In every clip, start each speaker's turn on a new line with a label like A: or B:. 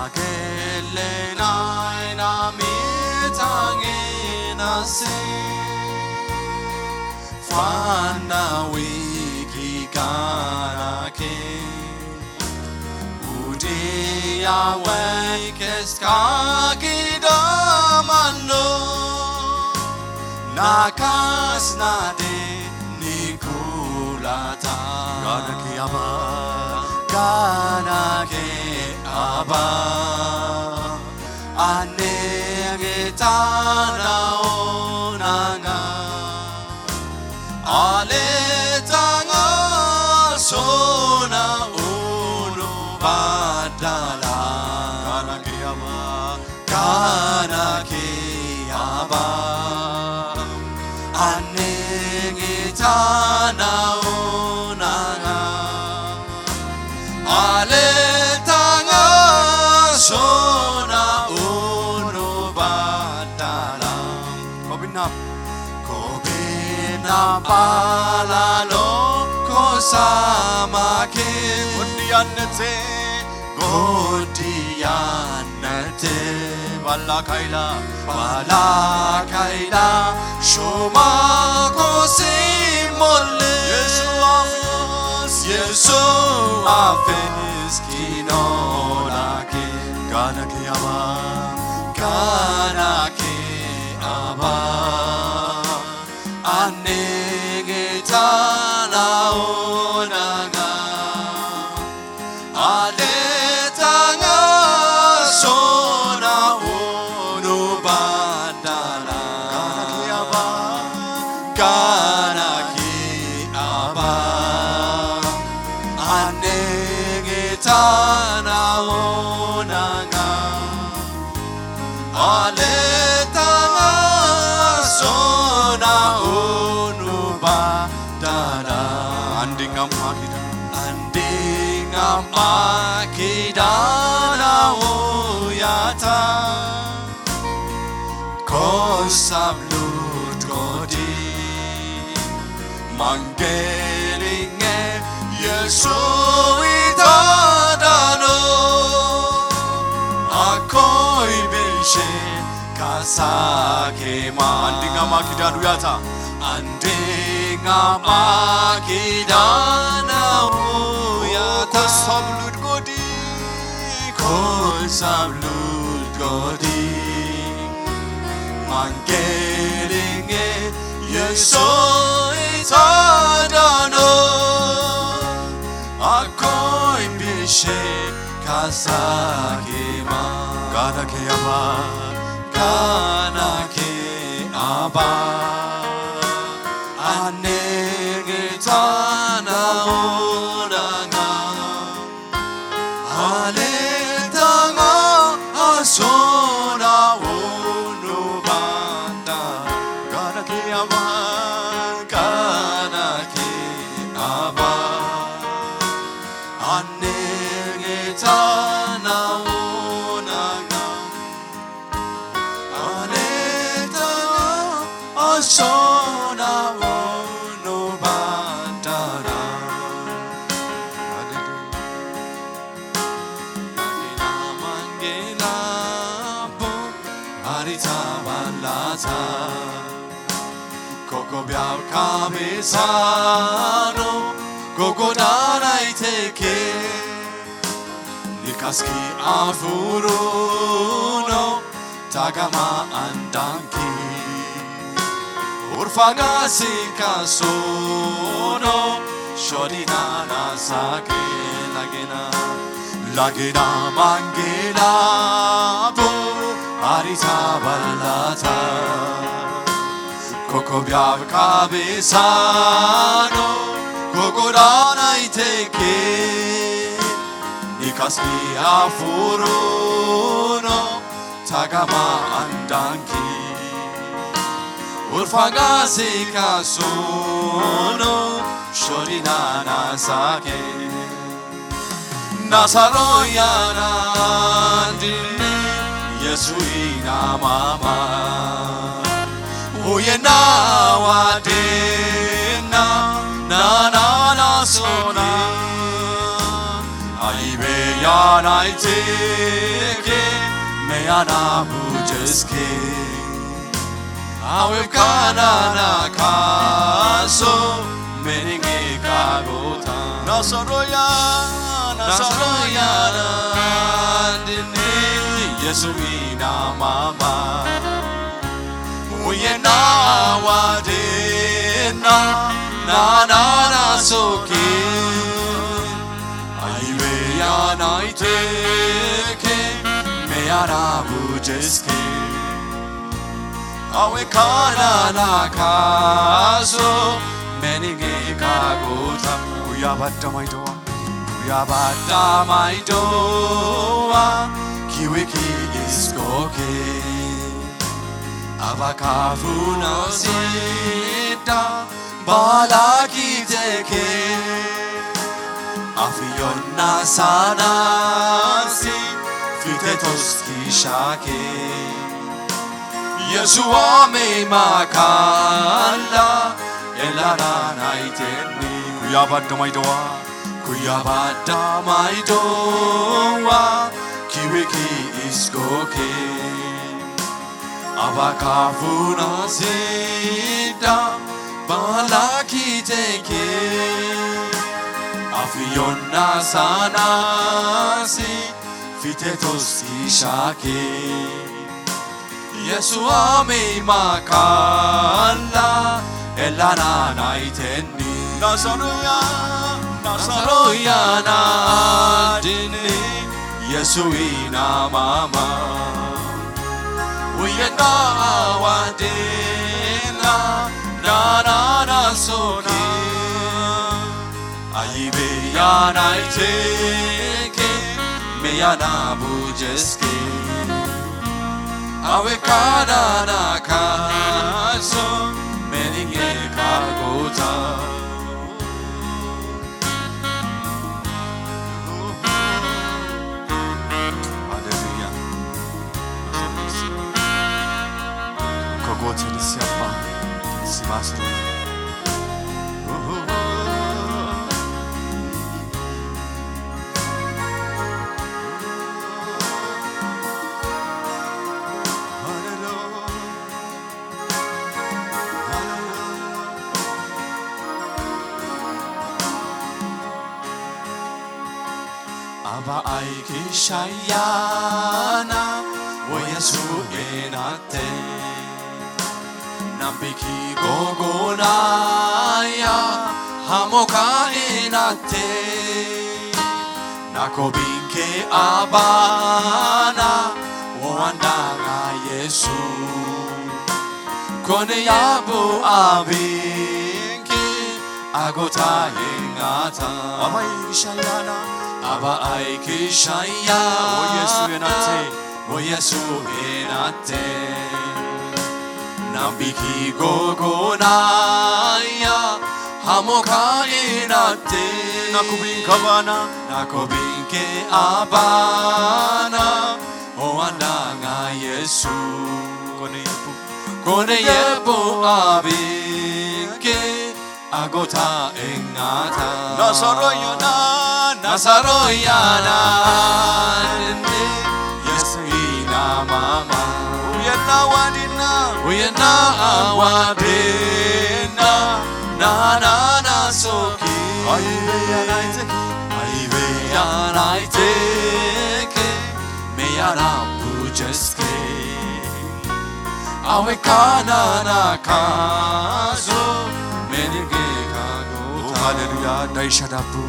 A: Agelena mitangena se Fana wiki ganake Udia wakes kakidamano Nakas nade Nikulata Ganake aba Ganake aba Anegetana onanga Aletanga sona unu badala Ganake aba Anegetana onanga Aletanga sona unu badala Kobina balalo kosamake Godiyanete Balakaila Shoma kosimole Yesu afes kinonake Ganake aba Anegetana onanga Aletanga sona unu badala Ganake aba Anegetana onanga Aletanga sona unu badala Andinga makidana oyata Kosablut godi Mangelinge Yesu itadano Akoi bilshe kasake ma Andinga makidana oyata Andinga makidana Kosablut godi Mangelinge Yesu itadano Akoi bishe kasake ma Ganake aba Anegetana onanga Aletanga asona unu banda Ganake aba Anegetana onanga Aletanga asona unu bandara Mangela bo Arita balata Koko biar kabesano Koko darai teke Nikaski afuruno Tagama andanki Urfagasi kasono Shodinana sake Lagina mangela bo Arita balata Koko biar kabesano Koko darai teke Nikaski afuruno Tagama andanki Urfagasi kasono Shorinana sake Nasaroyana dine Yesuina mama Uyena wadena Na na na sona Aibeya naiteke meyana bujeske Awe kanana kaso meninge kagota Nasaroya dine Yesu ina mama Uyena wadena na soke Aibeya naiteke meyana bujeske Awe kanana kaso meninge kagota Uyabata maidoa Kiwiki iskoke Abakavuna sita Balaki teke Afiona sanasi Fitetoski shake Yeshua me makala Elana naiteni Kuyabata maidoa Kiwiki iskoke Abakavuna sita Balaki teke Afiona sanasi Fitetoski shake Yeshua me makala Elana naiteni Nasaroya na dini Yesu ina mama Uyena wadena na soki Aibeya naiteke meyana bujeske Awe kanana kaso meninge kagota Kogote siapa simasru Aba aiki shayana wo Yesu enate Nambiki gogonaya hamoka enate Nakobinke abana woandaga Yesu Kone yabu abinke agota yengata Aba aiki shayana Aba aiki shaya wo Yesu enate Nambiki gogonaya hamoka enate Nakobinke abana oandanga Yesu Kone yebu abinke agota engata Nasaroyana Yesu ina mama Uyena wadena na soki Aibeya naiteke meyana bujeske Awe kanana kaso meninge kagota Hallelujah daishadapu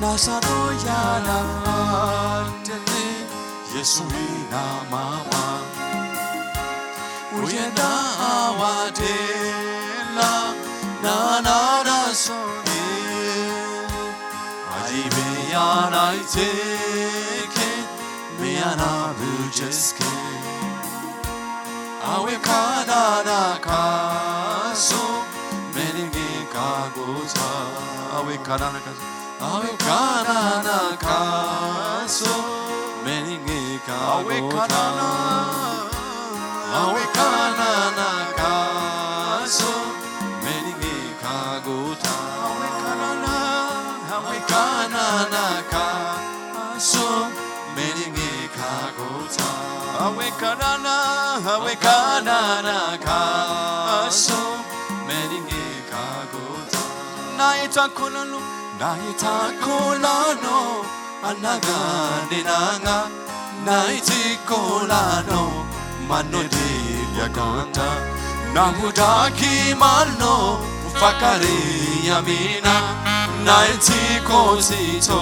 A: Nasaroyana dene Yesu ina mama Uyena wadela na soki Aibeya naiteke meyana bujeske Awe kanana kaso meninge kagota Awe kanana kaso meninge kagota Awe kanana kaso meninge kagota Awe kanana kanana hawe kanana kaso meninge kagota naita kolano anaga dinanga naiti kolano manodi yakanta namudaki mano fakari yamina naiti kosito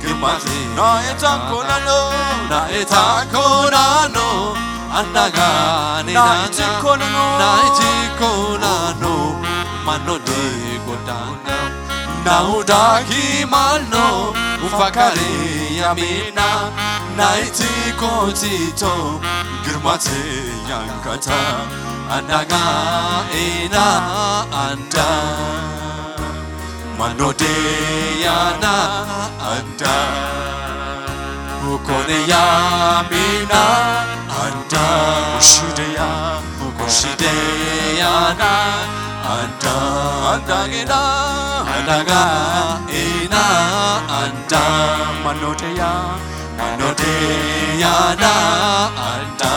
A: kimati naita kolano anaga dinanga naiti kolano manodi godanga naudaki mano ufakari yamina naiti kotito girmate yankata andaga ina anda manode yana anda ukone yamina anda ushide yana anda andagina andaga ina anda manodeya na anda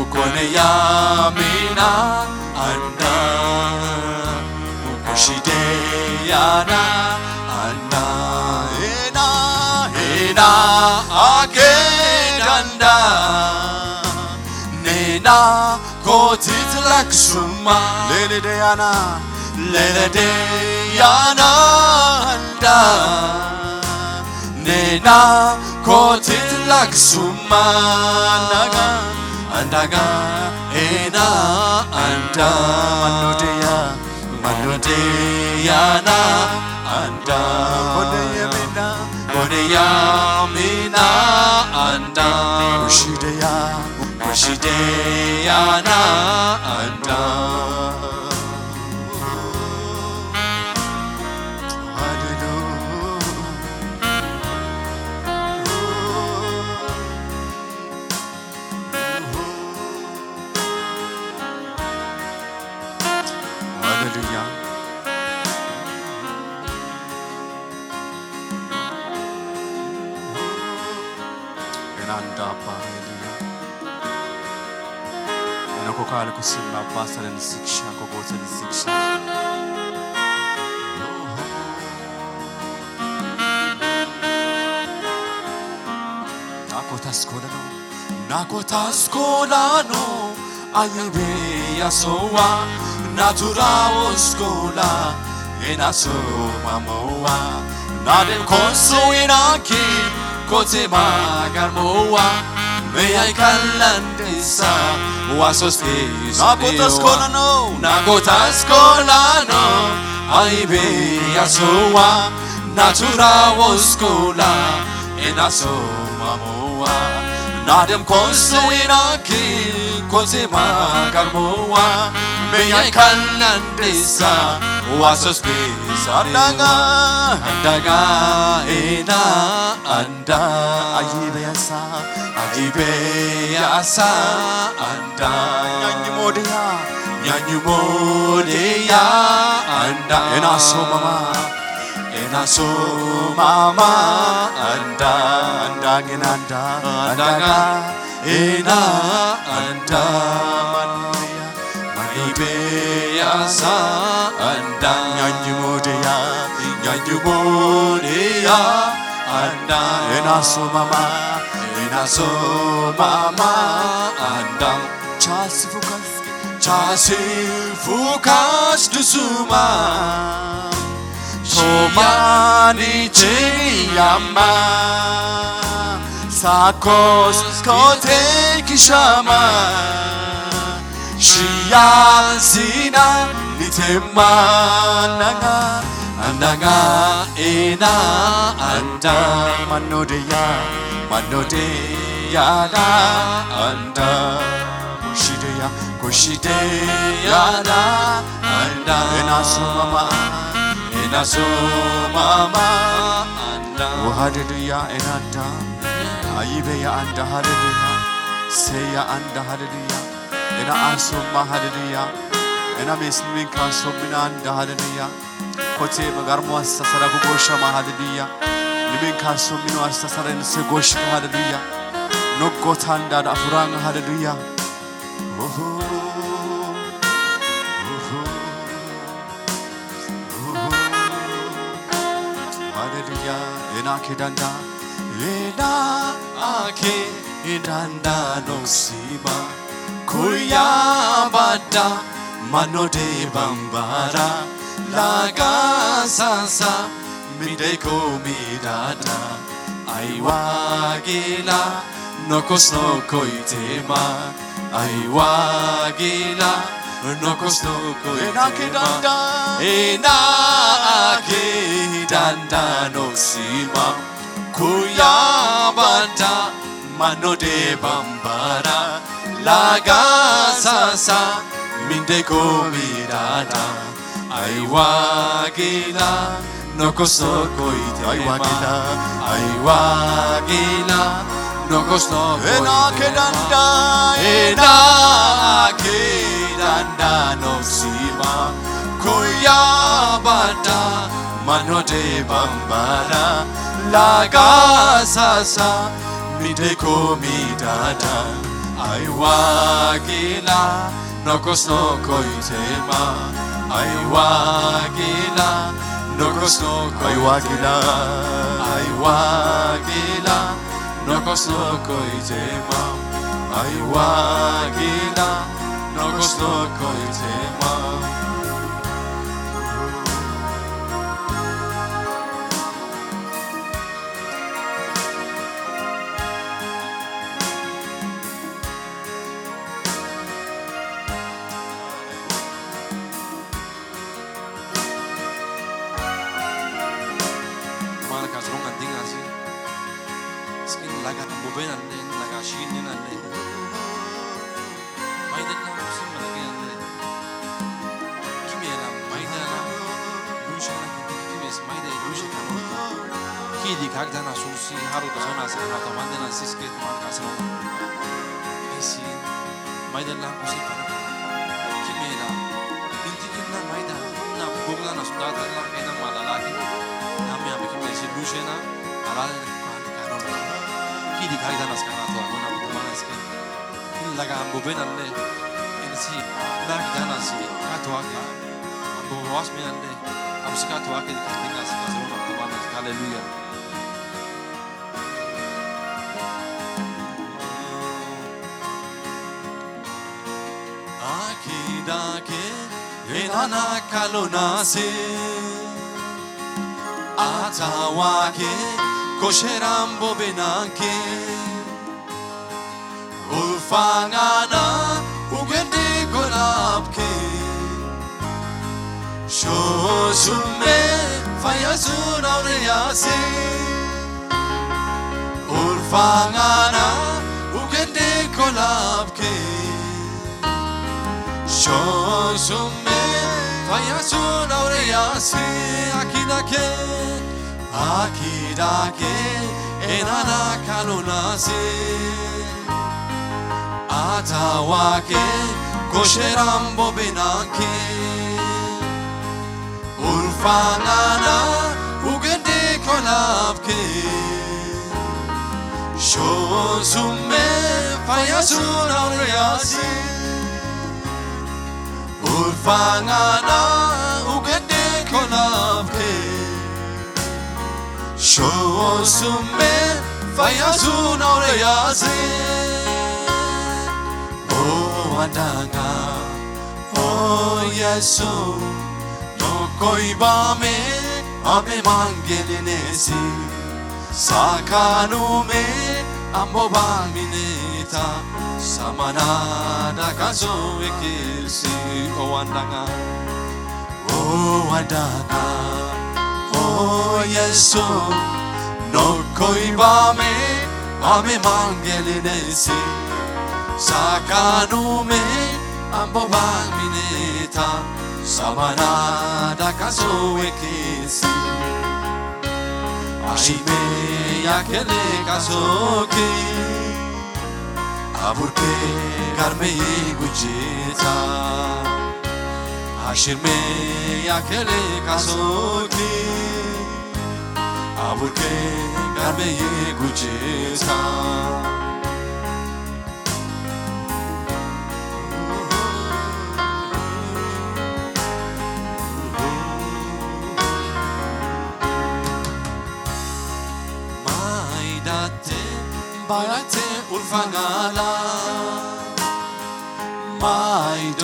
A: ukone yamina anda ukoshide yana anda ena akedanda nena kotitlak suma lele de yana anda nena kotitlak suma andaga ena anda manodeya na anda Bodeyamina anda Ushideya na anda Hallelujah. Kukala kusema pasta na siksha kokote ni siksha nakotaskolano ayebe yasowa naturao skola enaso mamoa nadem konso inaki kote magarmoa may I kalandisa wasos nakotaskolano aibe yasowa naturao skola enaso mamoa nadem konso inaki kote magarmoa may I kalandisa wasos andaga ena anda aibe yasa anda nyanyumodeya anda enaso mama anda andaga ena anda manibe yasa anda nyanyumodeya anda enaso mama anda chasifukas dusuma tomani cheyama sakos kote kishama shiyazina nitemanaga andaga ena anda manodeya na anda kushideya na anda enaso mama anda oh hallelujah enanda aibeya anda hallelujah seya anda hallelujah ena asoma hallelujah ena mesmin kasomina anda hallelujah kote magarmo asasara gosha hallelujah limen kasomino asasara nse gosha hallelujah Nogotandan afurang hallelujah. Hallelujah. Enakidanda. Enakidanda no sima. Kuyabada manode bambara. Laga sansa mideko midada. Aiwagila nokos no koitema. Aiwagila nokos no koitema. Enakidanda no sima. Kuyabada manode bambara. Laga sasa mindeko mirada. Aiwagila nokos no koitema. Aiwagila nokos no koitema. Enakidanda no sima. Kuyabada manode bambara. Laga sasa mideko midada. Aiwagila nokos no koitema. Aiwagila nokos no koitema. Aiwagila nokos no koitema. Aiwagila nokos no koitema. Kidi kagdana susi haru kasona sa mata mandena siske tuan kasano. Isi maidana kusi para. Kimela intikinna maida na bogla na sudata la ena malalaki. Nami abi kimesi lushena alala kan karo. Kidi kagdana skana to agona budumana ske. Laga ambobena le insi kagdana si katwaka. Ambo wasmina le amsika twaka dikandinga sa kasona budumana. Hallelujah. Akidake enana kalonase atawake kosherambo benake ufangana ugende golapke shosume fayazuna ureyase ufangana ugende golapke shosume fayazuna ureyase akidake enana kalonase atawake kosherambo benake urfangana ugende kolapke shosume fayazuna ureyase urfangana ugende kolapke shosume fayazuna ureyase oh andanga oh yesu no koibame ame mangelinesi sakanume ambobamineta samanada kazo ekirsi oh andanga oh yesu no koibame ame mangelinesi sakanume ambobamineta samanada kazo ekirsi ashime yakele kazoke aburke karme gujeta ashime yakele kazoke aburke karme gujeta bayate ulfangala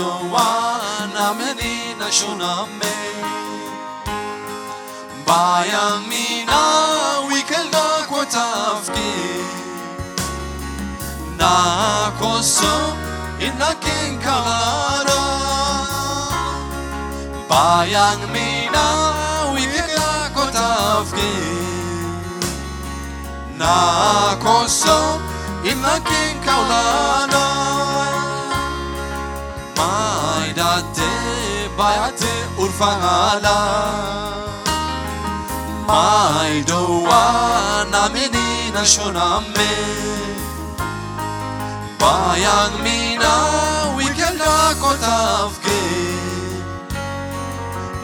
A: Maidowana menina shuname Bayang mina wikelda kwatafki Na koso inaking kalara Bayang mina wikelda kwatafki Na koso inaking kalara Maidate bayate urfangala Maidowana menina shoname Bayang mina wikelda kotafke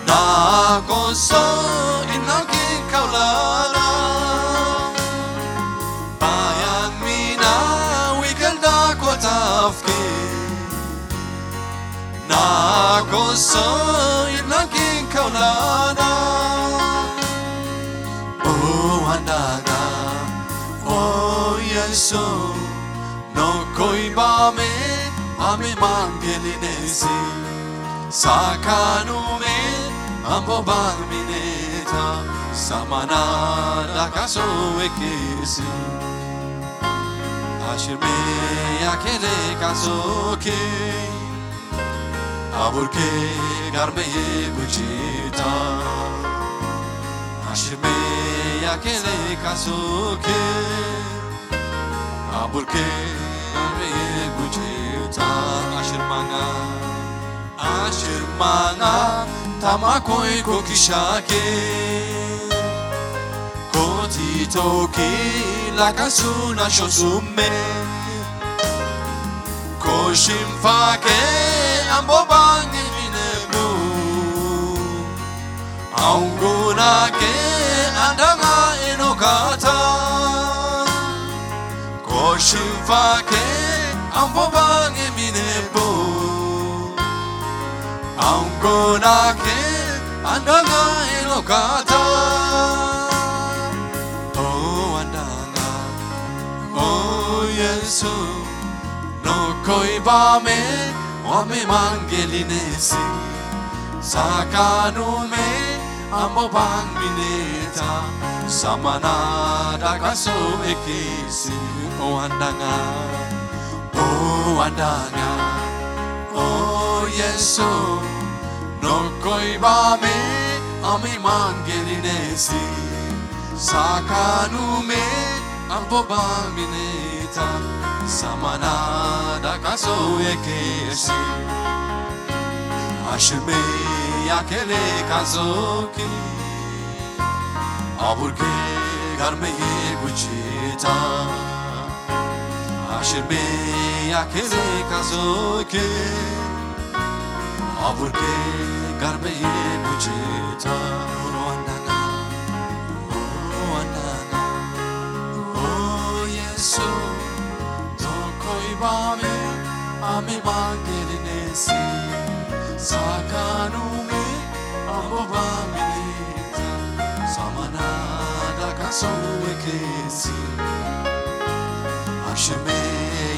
A: Na koso inaking kaulana Bayang mina wikelda kotafke Na koso inaking kaulana Oh andaga Oh Yesu No koiba me ame mangelinesi Sakanu me ambo barmineta Samana lakaso ekesi Ashirme yakele kasoke Aburke garmeye buchita Ashirme yakele kasoke Aburke garmeye buchita Ashirmanga tamakoi kokishake Koti toki lakasuna shosume Koshimfake ambobangi minemu Aungunake andanga inokata Koshimfake ambobangi minemu Aungunake andanga inokata Oh andanga Oh Yesu No koiba me wame mangelinesi Sakanu me ambo bang mineta Samana dakaso ekisi Oh andanga Oh Yesu No koiba me ame mangelinesi Sakanu me ambo bang mineta Samana dakaso ekesi Ashme yakele kazoki Aburke garmeye buchita Ashme yakele kazoki Aburke garmeye buchita Oh andanga Oh Yesu Bame ame mangelinesi Sakanu me ambo bamineta Samana dakaso ekesi Ashme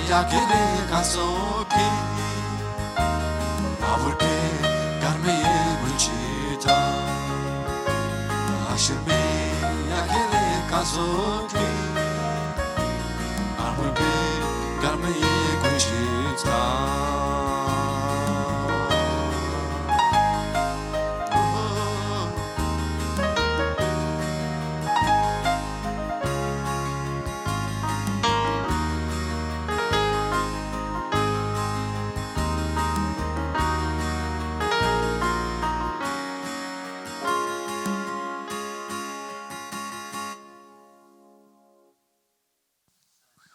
A: yakele kasoki Aburke garmeye bunchita Ashme yakele kasoki